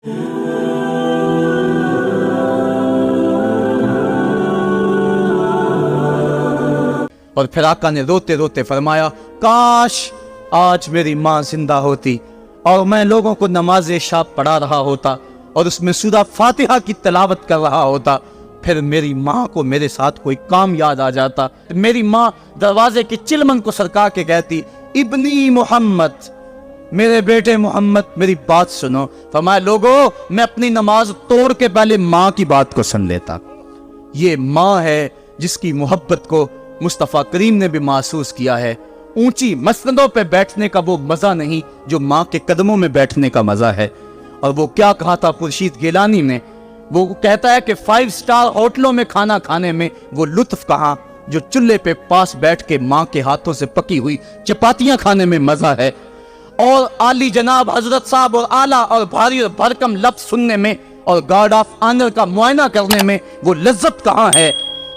اور پھر آقا نے روتے روتے فرمایا کاش آج میری ماں زندہ ہوتی اور میں لوگوں کو نماز عشاء پڑھا رہا ہوتا اور اس میں سورہ فاتحہ کی تلاوت کر رہا ہوتا، پھر میری ماں کو میرے ساتھ کوئی کام یاد آ جاتا، میری ماں دروازے کی چلمن کو سرکا کے کہتی ابنی محمد، میرے بیٹے محمد میری بات سنو۔ فرمایا لوگو میں اپنی نماز توڑ کے پہلے ماں کی بات کو سن لیتا۔ یہ ماں ہے جس کی محبت کو مصطفیٰ کریم نے بھی محسوس کیا ہے۔ اونچی مسندوں پہ بیٹھنے کا وہ مزہ نہیں جو ماں کے قدموں میں بیٹھنے کا مزہ ہے۔ اور وہ کیا کہا تھا خورشید گیلانی نے، وہ کہتا ہے کہ 5 اسٹار ہوٹلوں میں کھانا کھانے میں وہ لطف کہاں جو چولہے پہ پاس بیٹھ کے ماں کے ہاتھوں سے پکی ہوئی چپاتیاں کھانے میں مزہ ہے، اور عالی جناب حضرت صاحب اور اعلیٰ اور بھاری اور بھرکم لفظ سننے میں اور گارڈ آف آنر کا معائنہ کرنے میں وہ لذت کہاں ہے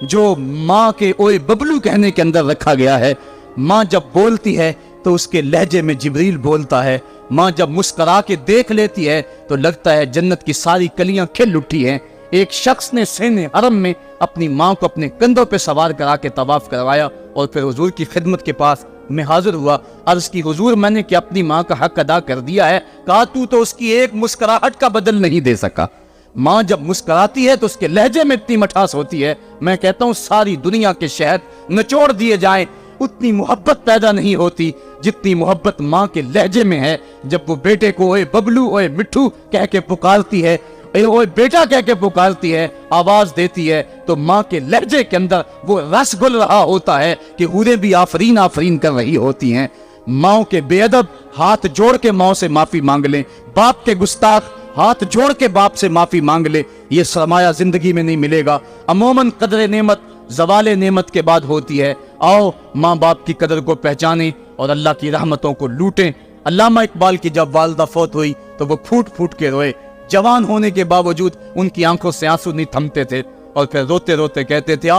جو ماں کے اوئے ببلو کہنے کے اندر رکھا گیا ہے۔ ماں جب بولتی ہے تو اس کے لہجے میں جبریل بولتا ہے، ماں جب مسکرا کے دیکھ لیتی ہے تو لگتا ہے جنت کی ساری کلیاں کھل اٹھی ہیں۔ ایک شخص نے سین حرم میں اپنی ماں کو اپنے کندھوں پہ سوار کرا کے طواف کروایا اور پھر حضور کی خدمت کے پاس میں حاضر ہوا، عرض کی حضور میں نے کہ اپنی ماں کا حق ادا کر دیا ہے، کہا تو اس کی ایک مسکراہٹ کا بدل نہیں دے سکا۔ ماں جب مسکراتی ہے تو اس کے لہجے میں اتنی مٹھاس ہوتی ہے، میں کہتا ہوں ساری دنیا کے شہد نچوڑ دیے جائیں اتنی محبت پیدا نہیں ہوتی جتنی محبت ماں کے لہجے میں ہے۔ جب وہ بیٹے کو اوے ببلو اوے مٹھو کہہ کے پکارتی ہے، اوے بیٹا کہہ کے پکارتی ہے، آواز دیتی ہے، تو ماں کے لہجے کے اندر وہ رس گل رہا ہوتا ہے کہ حوریں بھی آفرین آفرین کر رہی ہوتی ہیں۔ ماں کے بے ادب ہاتھ جوڑ کے ماں سے معافی مانگ لیں، باپ کے گستاخ ہاتھ جوڑ کے باپ سے معافی مانگ لے، یہ سرمایہ زندگی میں نہیں ملے گا۔ عموماً قدر نعمت زوال نعمت کے بعد ہوتی ہے۔ آؤ ماں باپ کی قدر کو پہچانیں اور اللہ کی رحمتوں کو لوٹیں۔ علامہ اقبال کی جب والدہ فوت ہوئی تو وہ پھوٹ پھوٹ کے روئے، جوان ہونے کے باوجود ان کی آنکھوں سے آنسو نہیں تھمتے تھے، اور پھر روتے روتے کہتے تھے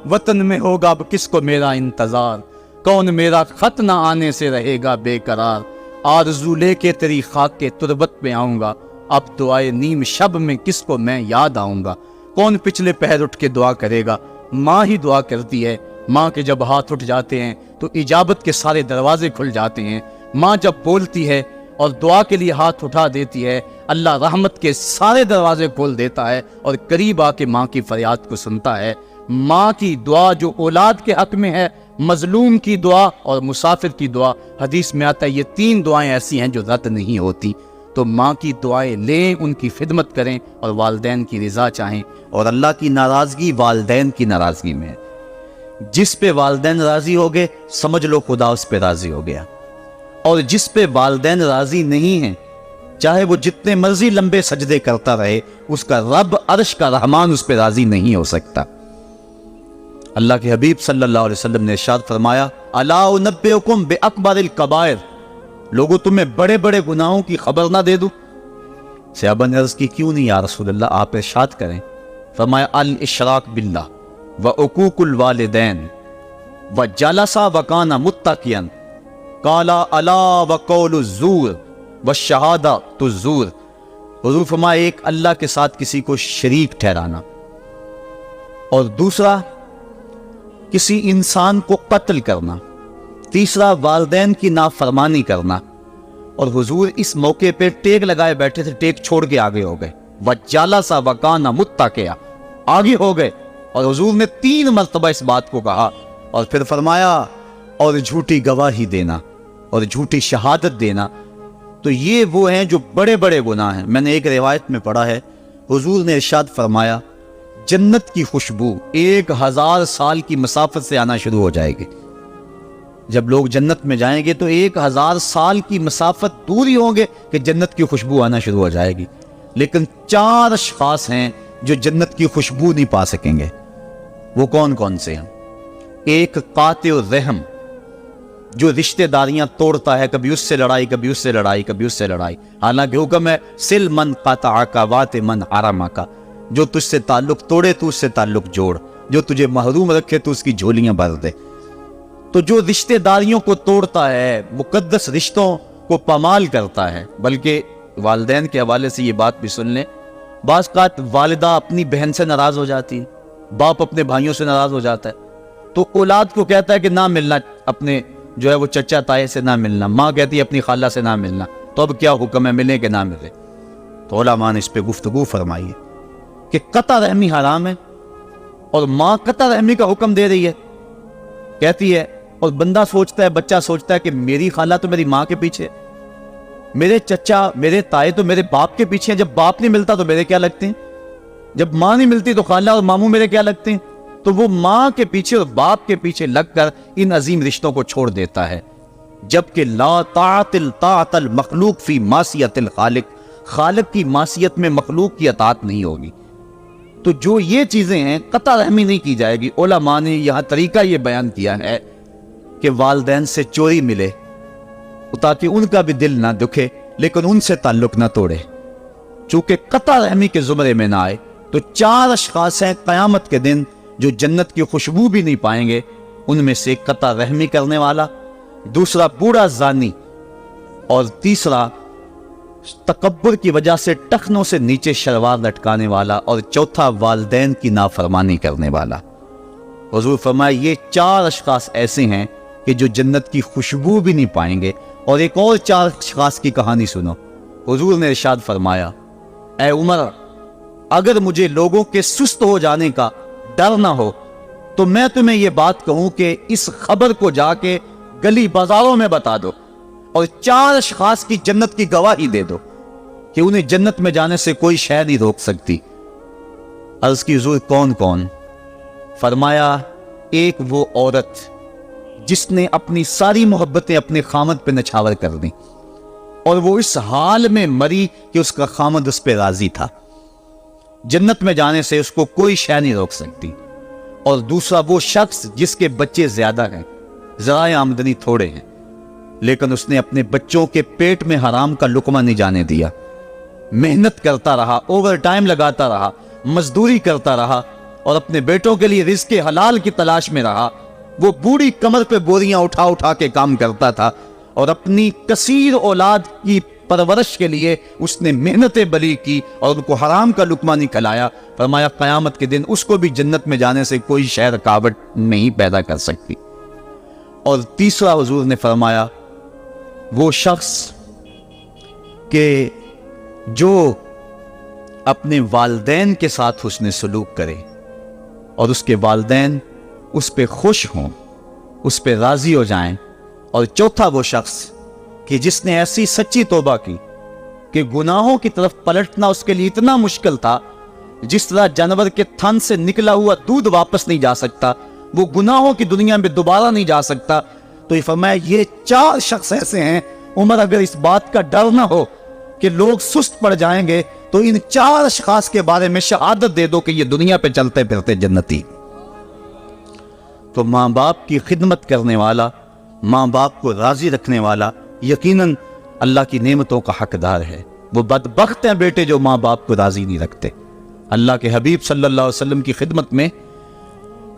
وطن میں ہوگا اب کس کو میرا انتظار، کون میرا خط نہ آنے سے رہے گا بے قرار، آرزو لے کے تیری خاک کے تربت پہ آؤں گا، اب تو آئے نیم شب میں کس کو میں یاد آؤں گا، کون پچھلے پہر اٹھ کے دعا کرے گا، ماں ہی دعا کرتی ہے۔ ماں کے جب ہاتھ اٹھ جاتے ہیں تو اجابت کے سارے دروازے کھل جاتے ہیں۔ ماں جب بولتی ہے اور دعا کے لیے ہاتھ اٹھا دیتی ہے، اللہ رحمت کے سارے دروازے کھول دیتا ہے اور قریب آ کے ماں کی فریاد کو سنتا ہے۔ ماں کی دعا جو اولاد کے حق میں ہے، مظلوم کی دعا اور مسافر کی دعا، حدیث میں آتا ہے یہ 3 دعائیں ایسی ہیں جو رد نہیں ہوتی۔ تو ماں کی دعائیں لیں، ان کی خدمت کریں اور والدین کی رضا چاہیں، اور اللہ کی ناراضگی والدین کی ناراضگی میں ہے۔ جس پہ والدین راضی ہو گئے سمجھ لو خدا اس پہ راضی ہو گیا، اور جس پہ والدین راضی نہیں ہیں چاہے وہ جتنے مرضی لمبے سجدے کرتا رہے، اس کا رب عرش کا رحمان اس پہ راضی نہیں ہو سکتا۔ اللہ کے حبیب صلی اللہ علیہ وسلم نے ارشاد فرمایا الا انبئکم باکبر الکبائر، لوگو تمہیں بڑے بڑے گناہوں کی خبر نہ دے دوں؟ صحابہ نے عرض کی کیوں نہیں یا رسول اللہ، آپ ارشاد کریں۔ فرمایا الاشراک باللہ وعقوق الوالدین وجلس وکان متقیا، قال الا وقول الزور والشہادۃ الزور۔ حضور فرمایا ایک اللہ کے ساتھ کسی کو شریک ٹھہرانا، اور دوسرا کسی انسان کو قتل کرنا، تیسرا والدین کی نافرمانی کرنا۔ اور حضور اس موقع پہ ٹیک لگائے بیٹھے تھے، ٹیک چھوڑ کے آگے ہو گئے، وجلس وکان متقیا، آگے ہو گئے، اور حضور نے 3 مرتبہ اس بات کو کہا، اور پھر فرمایا اور جھوٹی گواہی دینا اور جھوٹی شہادت دینا۔ تو یہ وہ ہیں جو بڑے بڑے گناہ ہیں۔ میں نے ایک روایت میں پڑھا ہے، حضور نے ارشاد فرمایا جنت کی خوشبو 1000 سال کی مسافت سے آنا شروع ہو جائے گی۔ جب لوگ جنت میں جائیں گے تو 1000 سال کی مسافت دور ہی ہوں گے کہ جنت کی خوشبو آنا شروع ہو جائے گی، لیکن 4 اشخاص ہیں جو جنت کی خوشبو نہیں پا سکیں گے۔ وہ کون کون سے ہیں؟ ایک قاطع الرحم، جو رشتہ داریاں توڑتا ہے، کبھی اس سے لڑائی، کبھی اس سے لڑائی، کبھی اس سے لڑائی، حالانکہ حکم ہے سل من قطعک وات من حرمک، جو تجھ سے تعلق توڑے تو اس سے تعلق جوڑ، جو تجھے محروم رکھے تو اس کی جھولیاں بھر دے۔ تو جو رشتہ داریوں کو توڑتا ہے، مقدس رشتوں کو پامال کرتا ہے، بلکہ والدین کے حوالے سے یہ بات بھی سن لیں، بعض اوقات والدہ اپنی بہن سے ناراض ہو جاتی ہے، باپ اپنے بھائیوں سے ناراض ہو جاتا ہے، تو اولاد کو کہتا ہے کہ نہ ملنا، اپنے جو ہے وہ چچا تائے سے نہ ملنا، ماں کہتی ہے اپنی خالہ سے نہ ملنا، تو اب کیا حکم ہے، ملے کہ نہ ملے؟ تو علماء نے اس پہ گفتگو فرمائی ہے کہ قطع رحمی حرام ہے، اور ماں قطع رحمی کا حکم دے رہی ہے، کہتی ہے، اور بندہ سوچتا ہے، بچہ سوچتا ہے کہ میری خالہ تو میری ماں کے پیچھے، میرے چچا میرے تائے تو میرے باپ کے پیچھے ہیں، جب باپ نہیں ملتا تو میرے کیا لگتے ہیں، جب ماں نہیں ملتی تو خالہ اور ماموں میرے کیا لگتے ہیں؟ تو وہ ماں کے پیچھے اور باپ کے پیچھے لگ کر ان عظیم رشتوں کو چھوڑ دیتا ہے، جبکہ لا طاعت المخلوق فی معصیت الخالق، خالق کی معصیت میں مخلوق کی اطاعت نہیں ہوگی۔ تو جو یہ چیزیں ہیں قطع رحمی نہیں کی جائے گی۔ علماء نے یہاں طریقہ یہ بیان کیا ہے کہ والدین سے چوری ملے تاکہ ان کا بھی دل نہ دکھے لیکن ان سے تعلق نہ توڑے، چونکہ قطع رحمی کے زمرے میں نہ آئے۔ تو 4 اشخاص ہیں قیامت کے دن جو جنت کی خوشبو بھی نہیں پائیں گے، ان میں سے قطع رحمی کرنے والا، دوسرا بوڑھا زانی، اور تیسرا تکبر کی وجہ سے ٹخنوں سے نیچے شلوار لٹکانے والا، اور چوتھا والدین کی نافرمانی کرنے والا۔ حضور فرمائے یہ 4 اشخاص ایسے ہیں کہ جو جنت کی خوشبو بھی نہیں پائیں گے۔ اور ایک اور 4 اشخاص کی کہانی سنو۔ حضور نے ارشاد فرمایا، اے عمر، اگر مجھے لوگوں کے سست ہو جانے کا ڈر نہ ہو تو میں تمہیں یہ بات کہوں کہ اس خبر کو جا کے گلی بازاروں میں بتا دو اور 4 اشخاص کی جنت کی گواہی دے دو کہ انہیں جنت میں جانے سے کوئی شے نہیں روک سکتی۔ عرض کی حضور کون کون؟ فرمایا ایک وہ عورت جس نے اپنی ساری محبتیں اپنے خامد پہ نچھاور کر دیں اور وہ اس حال میں مری کہ اس کا خامد اس پہ راضی تھا، جنت میں جانے سے اس کو کوئی شے نہیں روک سکتی۔ اور دوسرا وہ شخص جس کے بچے زیادہ ہیں، ذرائع آمدنی تھوڑے ہیں، لیکن اس نے اپنے بچوں کے پیٹ میں حرام کا لقمہ نہیں جانے دیا، محنت کرتا رہا، اوور ٹائم لگاتا رہا، مزدوری کرتا رہا اور اپنے بیٹوں کے لیے رزق حلال کی تلاش میں رہا۔ وہ بوڑھی کمر پہ بوریاں اٹھا اٹھا کے کام کرتا تھا اور اپنی کثیر اولاد کی پرورش کے لیے اس نے محنتیں بلی کی اور ان کو حرام کا لقمہ نہیں کھلایا۔ فرمایا قیامت کے دن اس کو بھی جنت میں جانے سے کوئی شے رکاوٹ نہیں پیدا کر سکتی۔ اور تیسرا حضور نے فرمایا وہ شخص کہ جو اپنے والدین کے ساتھ حسن سلوک کرے اور اس کے والدین اس پہ خوش ہوں، اس پہ راضی ہو جائیں۔ اور چوتھا وہ شخص کہ جس نے ایسی سچی توبہ کی کہ گناہوں کی طرف پلٹنا اس کے لیے اتنا مشکل تھا، جس طرح جانور کے تھن سے نکلا ہوا دودھ واپس نہیں جا سکتا، وہ گناہوں کی دنیا میں دوبارہ نہیں جا سکتا۔ تو یہ فرمایا یہ 4 شخص ایسے ہیں، عمر اگر اس بات کا ڈر نہ ہو کہ لوگ سست پڑ جائیں گے تو ان 4 اشخاص کے بارے میں شہادت دے دو کہ یہ دنیا پہ چلتے پھرتے جنتی۔ تو ماں باپ کی خدمت کرنے والا، ماں باپ کو راضی رکھنے والا یقیناً اللہ کی نعمتوں کا حقدار ہے۔ وہ بدبخت ہیں بیٹے جو ماں باپ کو راضی نہیں رکھتے۔ اللہ کے حبیب صلی اللہ علیہ وسلم کی خدمت میں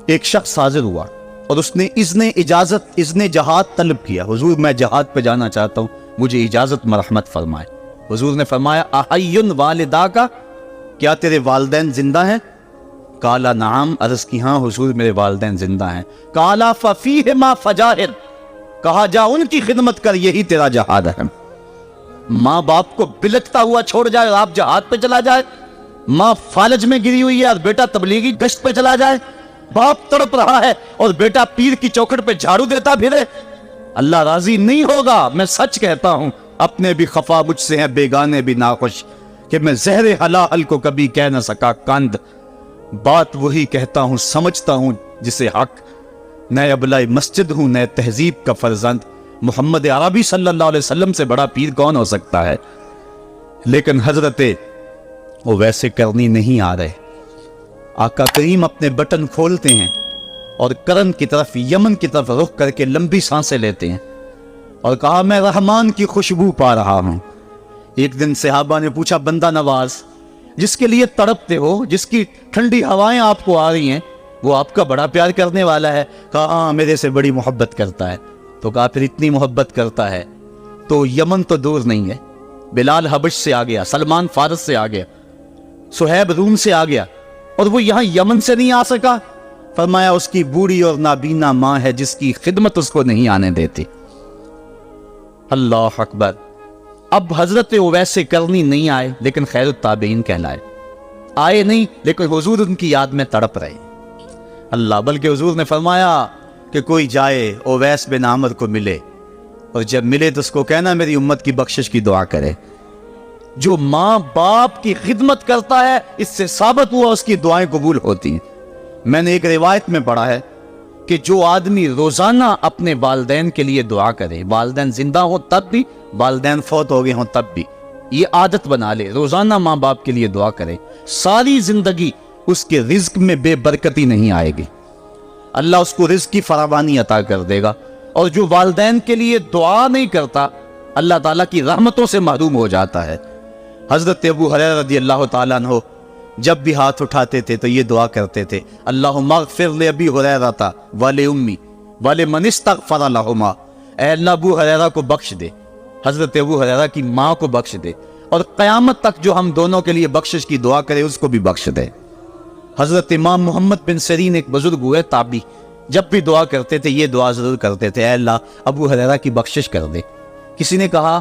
ایک شخص حاضر ہوا اور اس نے اذن جہاد طلب کیا، حضور میں جہاد پہ جانا چاہتا ہوں، مجھے اجازت مرحمت فرمائے۔ حضور نے فرمایا احیٌ والدا کا، کیا تیرے والدین زندہ ہیں؟ قالا نعم، عرض کی ہاں حضور میرے والدین زندہ ہیں۔ قالا ففیہما فجاہد، کہا جا ان کی خدمت کر، یہی تیرا جہاد ہے۔ ماں باپ کو بلکتا ہوا چھوڑ جائے اور آپ جہاد پہ چلا جائے، ماں فالج میں گری ہوئی ہے اور بیٹا تبلیغی گشت پہ چلا جائے، باپ تڑپ رہا ہے اور بیٹا پیر کی چوکھٹ پہ جھاڑو دیتا پھرے، اللہ راضی نہیں ہوگا۔ میں سچ کہتا ہوں، اپنے بھی خفا مجھ سے ہیں، بیگانے بھی ناخوش، کہ میں زہر حلال کو کبھی کہہ نہ سکا کند، بات وہی کہتا ہوں سمجھتا ہوں جسے حق، نئے ابلائی مسجد ہوں، نئے تہذیب کا فرزند، محمد عربی صلی اللہ علیہ وسلم سے بڑا پیر کون ہو سکتا ہے؟ لیکن حضرت وہ ویسے کرنی نہیں آ رہے۔ آقا کریم اپنے بٹن کھولتے ہیں اور کرن کی طرف، یمن کی طرف رخ کر کے لمبی سانسیں لیتے ہیں اور کہا میں رحمان کی خوشبو پا رہا ہوں۔ ایک دن صحابہ نے پوچھا بندہ نواز جس کے لیے تڑپتے ہو، جس کی ٹھنڈی ہوائیں آپ کو آ رہی ہیں، وہ آپ کا بڑا پیار کرنے والا ہے؟ کہا ہاں میرے سے بڑی محبت کرتا ہے۔ تو کہا پھر اتنی محبت کرتا ہے تو یمن تو دور نہیں ہے، بلال حبش سے آ گیا، سلمان فارس سے آ گیا، صہیب روم سے آ گیا، اور وہ یہاں یمن سے نہیں آ سکا؟ فرمایا اس کی بوڑھی اور نابینا ماں ہے جس کی خدمت اس کو نہیں آنے دیتی۔ اللہ اکبر۔ اب حضرت اویس کرنی نہیں آئے لیکن خیر التابعین کہلائے، آئے نہیں لیکن حضور ان کی یاد میں تڑپ رہے۔ اللہ، بلکہ حضور نے فرمایا کہ کوئی جائے اویس بن عامر کو ملے، اور جب ملے تو اس کو کہنا میری امت کی بخشش کی دعا کرے۔ جو ماں باپ کی خدمت کرتا ہے اس سے ثابت ہوا اس کی دعائیں قبول ہوتی ہیں۔ میں نے ایک روایت میں پڑھا ہے کہ جو آدمی روزانہ اپنے والدین کے لیے دعا کرے، والدین زندہ ہوں تب بھی، والدین فوت ہو گئے ہوں تب بھی، یہ عادت بنا لے، روزانہ ماں باپ کے لیے دعا کرے، ساری زندگی اس کے رزق میں بے برکتی نہیں آئے گی، اللہ اس کو رزق کی فراوانی عطا کر دے گا۔ اور جو والدین کے لیے دعا نہیں کرتا اللہ تعالیٰ کی رحمتوں سے محروم ہو جاتا ہے۔ حضرت ابو ہریرہ رضی اللہ تعالیٰ عنہ جب بھی ہاتھ اٹھاتے تھے تو یہ دعا کرتے تھے، اللہم اغفر لأبی ہریرہ ولأمی ولمن استغفر لہما، اے اللہ ابو ہریرہ کو بخش دے، حضرت ابو ہریرہ کی ماں کو بخش دے، اور قیامت تک جو ہم دونوں کے لیے بخشش کی دعا کرے اس کو بھی بخش دے۔ حضرت امام محمد بن سیرین ایک بزرگ ہوئے تابعی، جب بھی دعا کرتے تھے یہ دعا ضرور کرتے تھے، اے اللہ ابو ہریرہ کی بخشش کر دے۔ کسی نے کہا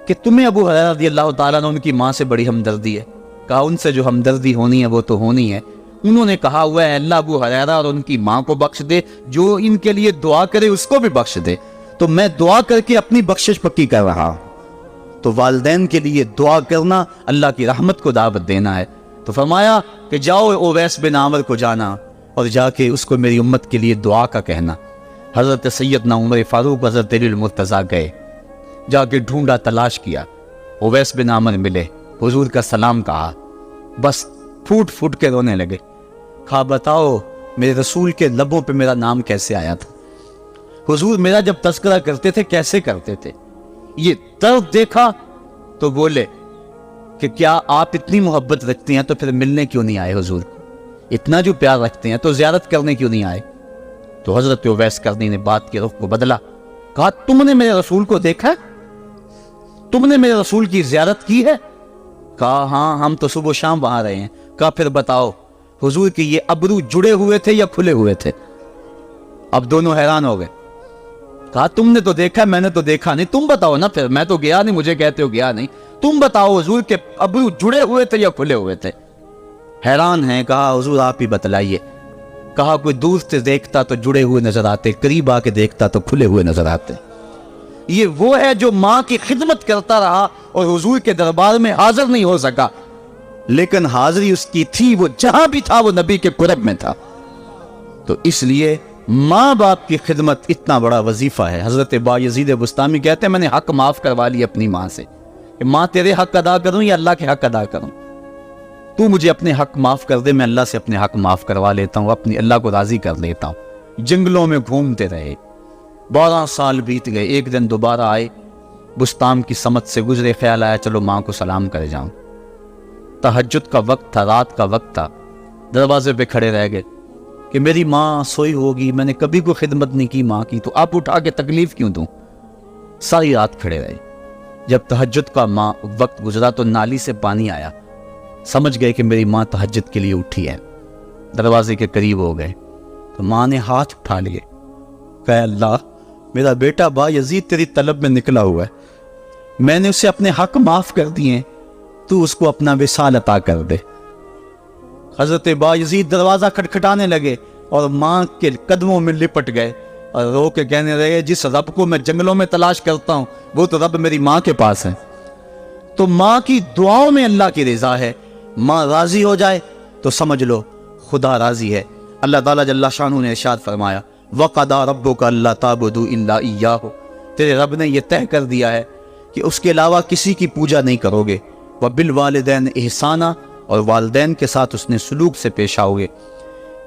کہ تمہیں ابو ہریرہ رضی اللہ تعالیٰ عنہ ان کی ماں سے بڑی ہمدردی ہے؟ کہا ان سے جو ہمدردی ہونی ہے وہ تو ہونی ہے۔ انہوں نے کہا ہوا ہے اللہ ابو ہریرہ اور ان کی ماں کو بخش دے، جو ان کے لیے دعا کرے اس کو بھی بخش دے، تو میں دعا کر کے اپنی بخشش پکی کر رہا ہوں۔ تو والدین کے لیے دعا کرنا اللہ کی رحمت کو دعوت دینا ہے۔ تو فرمایا کہ جاؤ اویس بن عامر کو جانا اور جا کے اس کو میری امت کے لیے دعا کا کہنا۔ حضرت سیدنا عمر فاروق حضرت علی المرتضیٰ گئے، جا کے ڈھونڈا، تلاش کیا، اویس بن عامر ملے، حضور کا سلام کہا، بس پھوٹ پھوٹ کے رونے لگے۔ کہا بتاؤ میرے رسول کے لبوں پہ میرا نام کیسے آیا تھا؟ حضور میرا جب تذکرہ کرتے تھے کیسے کرتے تھے؟ یہ درد دیکھا تو بولے کہ کیا آپ اتنی محبت رکھتے ہیں تو پھر ملنے کیوں نہیں آئے حضور؟ اتنا جو پیار رکھتے ہیں تو زیارت کرنے کیوں نہیں آئے؟ تو حضرت اویس کرنی نے بات کے رخ کو بدلا، کہا تم نے میرے رسول کو دیکھا ہے؟ تم نے میرے رسول کی زیارت کی ہے؟ کہا ہاں ہم تو صبح و شام وہاں رہے ہیں۔ کہا پھر بتاؤ حضور کی یہ ابرو جڑے ہوئے تھے یا کھلے ہوئے تھے؟ اب دونوں حیران ہو گئے۔ کہا تم نے تو دیکھا، میں نے تو دیکھا نہیں، تم بتاؤ نا، پھر میں تو گیا نہیں، مجھے کہتے ہو گیا نہیں، تم بتاؤ حضور کے ابرو جڑے ہوئے تھے یا کھلے ہوئے تھے؟ حیران ہیں۔ کہا حضور آپ ہی بتلائیے۔ کہا کوئی دور سے دیکھتا تو جڑے ہوئے نظر آتے، قریب آ کے دیکھتا تو کھلے ہوئے نظر آتے۔ یہ وہ ہے جو ماں کی خدمت کرتا رہا اور حضور کے دربار میں حاضر نہیں ہو سکا، لیکن حاضری اس کی تھی، وہ جہاں بھی تھا وہ نبی کے قرب میں تھا۔ تو اس لیے ماں باپ کی خدمت اتنا بڑا وظیفہ ہے۔ حضرت بایزید بستامی کہتے ہیں میں نے حق معاف کروا لی اپنی ماں سے، کہ ماں تیرے حق ادا کروں یا اللہ کے حق ادا کروں؟ تو مجھے اپنے حق معاف کر دے، میں اللہ سے اپنے حق معاف کروا لیتا ہوں، اپنی اللہ کو راضی کر لیتا ہوں۔ جنگلوں میں گھومتے رہے، 12 سال بیت گئے، ایک دن دوبارہ آئے، بستام کی سمت سے گزرے، خیال آیا چلو ماں کو سلام کر جاؤں۔ تہجد کا وقت تھا، رات کا وقت تھا، دروازے پہ کھڑے رہ گئے کہ میری ماں سوئی ہوگی، میں نے کبھی کوئی خدمت نہیں کی ماں کی، تو آپ اٹھا کے تکلیف کیوں دوں؟ ساری رات کھڑے رہے۔ جب تہجد کا وقت گزرا تو نالی سے پانی آیا، سمجھ گئے کہ میری ماں تہجد کے لیے اٹھی ہے، دروازے کے قریب ہو گئے تو ماں نے ہاتھ اٹھا لیے، کہا اللہ میرا بیٹا بایزید تیری طلب میں نکلا ہوا ہے، میں نے اسے اپنے حق معاف کر دیے، تو اس کو اپنا وصال عطا کر دے۔ حضرت بایزید دروازہ کھٹکھٹانے لگے اور ماں کے قدموں میں لپٹ گئے اور رو کے کہنے لگے جس رب کو میں جنگلوں میں تلاش کرتا ہوں وہ تو رب میری ماں کے پاس ہے۔ تو ماں کی دعاؤں میں اللہ کی رضا ہے، ماں راضی ہو جائے تو سمجھ لو خدا راضی ہے۔ اللہ تعالیٰ جل شانہ نے ارشاد فرمایا وَقَضَىٰ رَبُّكَ أَلَّا تَعْبُدُوا إِلَّا إِيَّاهُ، تیرے رب نے یہ طے کر دیا ہے کہ اس کے علاوہ کسی کی پوجا نہیں کرو گے، وَبِالْوَالِدَيْنِ إِحْسَانًا، اور والدین کے ساتھ اس نے سلوک سے پیش آؤ گے،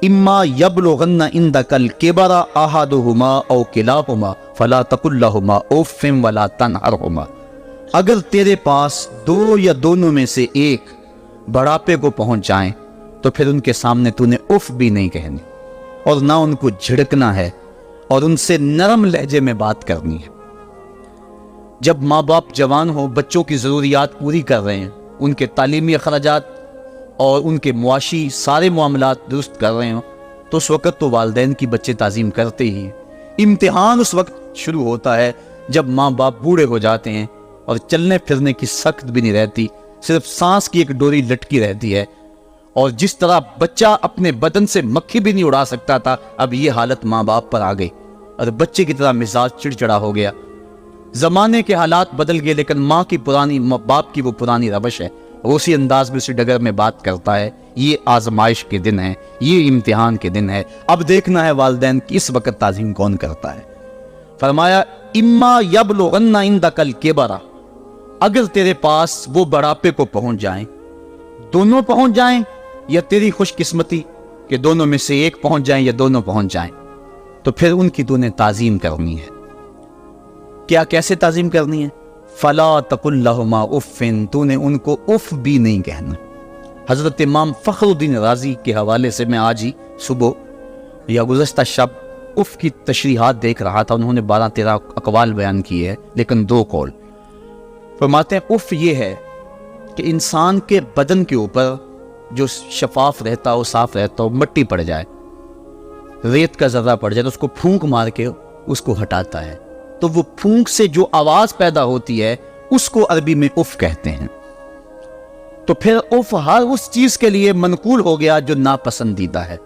اما یبلغن عندک الکبر احدہما او کلاہما فلا تقل لہما اف ولا تنہرہما، اگر تیرے پاس دو یا دونوں میں سے ایک بڑھاپے کو پہنچ جائیں تو پھر ان کے سامنے تو نے اف بھی نہیں کہنی اور نہ ان کو جھڑکنا ہے اور ان سے نرم لہجے میں بات کرنی ہے۔ جب ماں باپ جوان ہوں، بچوں کی ضروریات پوری کر رہے ہیں، ان کے تعلیمی اخراجات اور ان کے معاشی سارے معاملات درست کر رہے ہوں، تو اس وقت تو والدین کی بچے تعظیم کرتے ہی ہیں۔ امتحان اس وقت شروع ہوتا ہے جب ماں باپ بوڑھے ہو جاتے ہیں اور چلنے پھرنے کی سخت بھی نہیں رہتی، صرف سانس کی ایک ڈوری لٹکی رہتی ہے، اور جس طرح بچہ اپنے بدن سے مکھی بھی نہیں اڑا سکتا تھا، اب یہ حالت ماں باپ پر آ گئی اور بچے کی طرح مزاج چڑچڑا ہو گیا۔ زمانے کے حالات بدل گئے، لیکن ماں کی پرانی، باپ کی وہ پرانی روش ہے، وہ اسی انداز میں اسی ڈگر میں بات کرتا ہے۔ یہ آزمائش کے دن ہے، یہ امتحان کے دن ہے، اب دیکھنا ہے والدین کی اس وقت تعظیم کون کرتا ہے۔ فرمایا اما یبلغن عندک الکبر، اگر تیرے پاس وہ بڑھاپے کو پہنچ جائیں، دونوں پہنچ جائیں، یا تیری خوش قسمتی کہ دونوں میں سے ایک پہنچ جائیں یا دونوں پہنچ جائیں، تو پھر ان کی تو نے تعظیم کرنی ہے۔ کیا کیسے تعظیم کرنی ہے؟ فلا تقل لہما اف، تو نے ان کو اف بھی نہیں کہنا۔ حضرت امام فخر الدین رازی کے حوالے سے میں آج ہی صبح یا گزشتہ شب اف کی تشریحات دیکھ رہا تھا، انہوں نے 12-13 اقوال بیان کیے ہیں، لیکن 2 قول فرماتے ہیں۔ اف یہ ہے کہ انسان کے بدن کے اوپر جو شفاف رہتا ہو، صاف رہتا ہو، مٹی پڑ جائے، ریت کا ذرہ پڑ جائے تو اس کو پھونک مار کے اس کو ہٹاتا ہے، تو وہ پھونک سے جو آواز پیدا ہوتی ہے اس کو عربی میں اف کہتے ہیں۔ تو پھر اف ہر اس چیز کے لیے منقول ہو گیا جو ناپسندیدہ ہے۔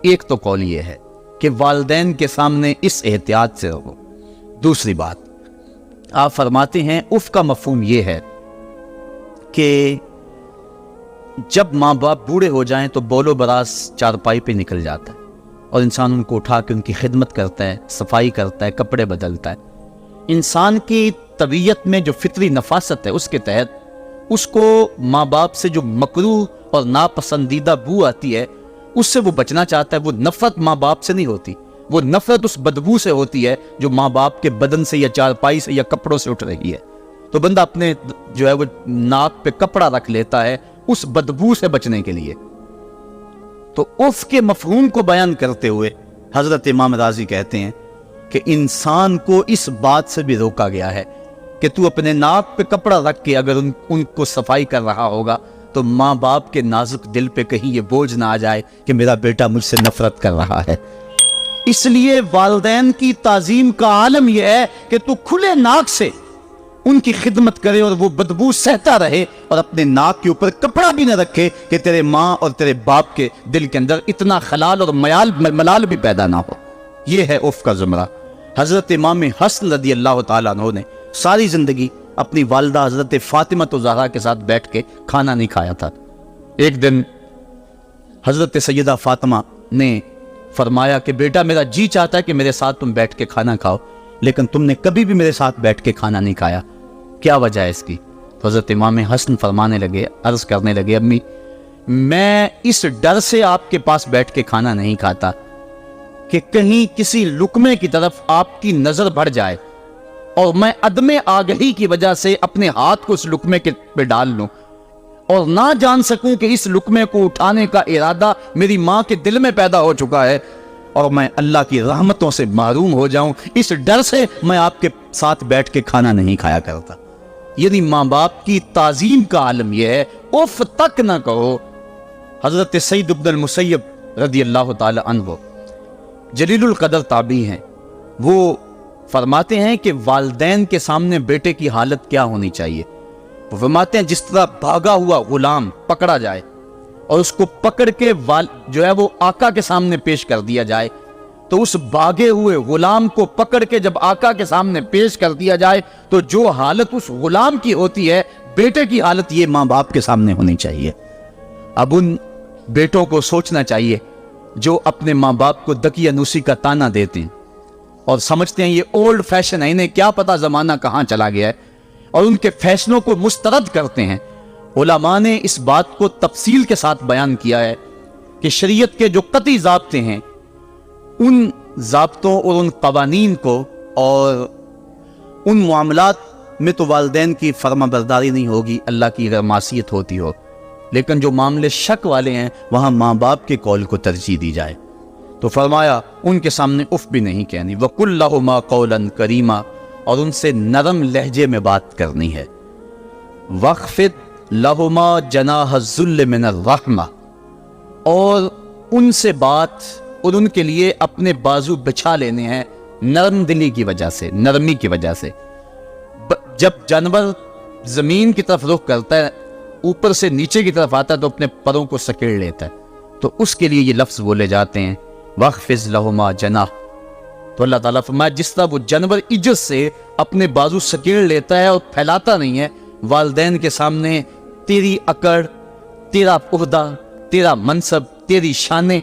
ایک تو قول یہ ہے کہ والدین کے سامنے اس احتیاط سے رہو۔ دوسری بات، آپ فرماتے ہیں اف کا مفہوم یہ ہے کہ جب ماں باپ بوڑھے ہو جائیں تو بول و براز چارپائی پہ نکل جاتا ہے اور انسان ان کو اٹھا کے ان کی خدمت کرتا ہے، صفائی کرتا ہے، کپڑے بدلتا ہے۔ انسان کی طبیعت میں جو فطری نفاست ہے اس کے تحت اس کو ماں باپ سے جو مکروہ اور ناپسندیدہ بو آتی ہے اس سے وہ بچنا چاہتا ہے۔ وہ نفرت ماں باپ سے نہیں ہوتی، وہ نفرت اس بدبو سے ہوتی ہے جو ماں باپ کے بدن سے یا چارپائی سے یا کپڑوں سے اٹھ رہی ہے۔ تو بندہ اپنے جو ہے وہ ناک پہ کپڑا رکھ لیتا ہے اس بدبو سے بچنے کے لیے۔ تو اف کے مفہوم کو بیان کرتے ہوئے حضرت امام رازی کہتے ہیں کہ انسان کو اس بات سے بھی روکا گیا ہے کہ تو اپنے ناک پہ کپڑا رکھ کے اگر ان کو صفائی کر رہا ہوگا تو ماں باپ کے نازک دل پہ کہیں یہ بوجھ نہ آ جائے کہ میرا بیٹا مجھ سے نفرت کر رہا ہے۔ اس لیے والدین کی تعظیم کا عالم یہ ہے کہ تو کھلے ناک سے ان کی خدمت کرے اور وہ بدبو سہتا رہے اور اپنے ناک کے اوپر کپڑا بھی نہ رکھے کہ تیرے ماں اور تیرے باپ کے دل کے اندر اتنا خلال اور ملال بھی پیدا نہ ہو۔ یہ ہے اف کا زمرہ۔ حضرت امام حسن رضی اللہ تعالیٰ عنہ نے ساری زندگی اپنی والدہ حضرت فاطمہ الزہرا کے ساتھ بیٹھ کے کھانا نہیں کھایا تھا۔ ایک دن حضرت سیدہ فاطمہ نے فرمایا کہ بیٹا میرا جی چاہتا ہے کہ میرے ساتھ تم بیٹھ کے کھانا کھاؤ، لیکن تم نے کبھی بھی میرے ساتھ بیٹھ کے کھانا نہیں کھایا، کیا وجہ ہے اس کی؟ تو حضرت امام حسن فرمانے لگے، عرض کرنے لگے، امی میں اس ڈر سے آپ کے پاس بیٹھ کے کھانا نہیں کھاتا کہ کہیں کسی لقمے کی طرف آپ کی نظر بڑھ جائے اور میں عدم آگہی کی وجہ سے اپنے ہاتھ کو اس لقمے کے پہ ڈال لوں اور نہ جان سکوں کہ اس لقمے کو اٹھانے کا ارادہ میری ماں کے دل میں پیدا ہو چکا ہے اور میں اللہ کی رحمتوں سے محروم ہو جاؤں، اس ڈر سے میں آپ کے ساتھ بیٹھ کے کھانا نہیں کھایا کرتا۔ یعنی ماں باپ کی تعظیم کا عالم یہ ہے، اف تک نہ کہو۔ حضرت سعید بن المسیب رضی اللہ تعالی عنہ جلیل القدر تابعی ہیں، وہ فرماتے ہیں کہ والدین کے سامنے بیٹے کی حالت کیا ہونی چاہیے۔ وہ فرماتے ہیں جس طرح بھاگا ہوا غلام پکڑا جائے اور اس کو پکڑ کے جو ہے وہ آقا کے سامنے پیش کر دیا جائے، تو اس بھاگے ہوئے غلام کو پکڑ کے جب آقا کے سامنے پیش کر دیا جائے تو جو حالت اس غلام کی ہوتی ہے، بیٹے کی حالت یہ ماں باپ کے سامنے ہونی چاہیے۔ اب ان بیٹوں کو سوچنا چاہیے جو اپنے ماں باپ کو دقیانوسی کا تانا دیتے ہیں اور سمجھتے ہیں یہ اولڈ فیشن ہے، انہیں کیا پتا زمانہ کہاں چلا گیا ہے، اور ان کے فیشنوں کو مسترد کرتے ہیں۔ علماء نے اس بات کو تفصیل کے ساتھ بیان کیا ہے کہ شریعت کے جو قطعی ضابطے ہیں ان ضابطوں اور ان قوانین کو اور ان معاملات میں تو والدین کی فرما برداری نہیں ہوگی، اللہ کی اگر معصیت ہوتی ہو، لیکن جو معاملے شک والے ہیں وہاں ماں باپ کے قول کو ترجیح دی جائے۔ تو فرمایا ان کے سامنے اف بھی نہیں کہنی، وَقُلْ لَهُمَا قَوْلًا كَرِيمًا، اور ان سے نرم لہجے میں بات کرنی ہے. وَخْفِضْ لَهُمَا جَنَاحَ الذُّلِّ مِنَ الرَّحْمَةِ, اور ان سے بات اور ان کے لیے اپنے بازو بچھا لینے ہیں نرم دلی کی وجہ سے, نرمی کی وجہ سے. جب جانور زمین کی طرف رخ کرتا ہے, اوپر سے نیچے کی طرف آتا ہے تو اپنے پروں کو سکیڑ لیتا ہے, تو اس کے لیے یہ لفظ بولے جاتے ہیں وَخْفِضْ لَهُمَا جَنَاحَ. تو اللہ تعالیٰ فرمایا جس طرح وہ جانور عجز سے اپنے بازو سکیڑ لیتا ہے اور پھیلاتا نہیں ہے, والدین کے سامنے تیری اکڑ, تیرا عہدہ, تیرا منصب, تیری شانیں,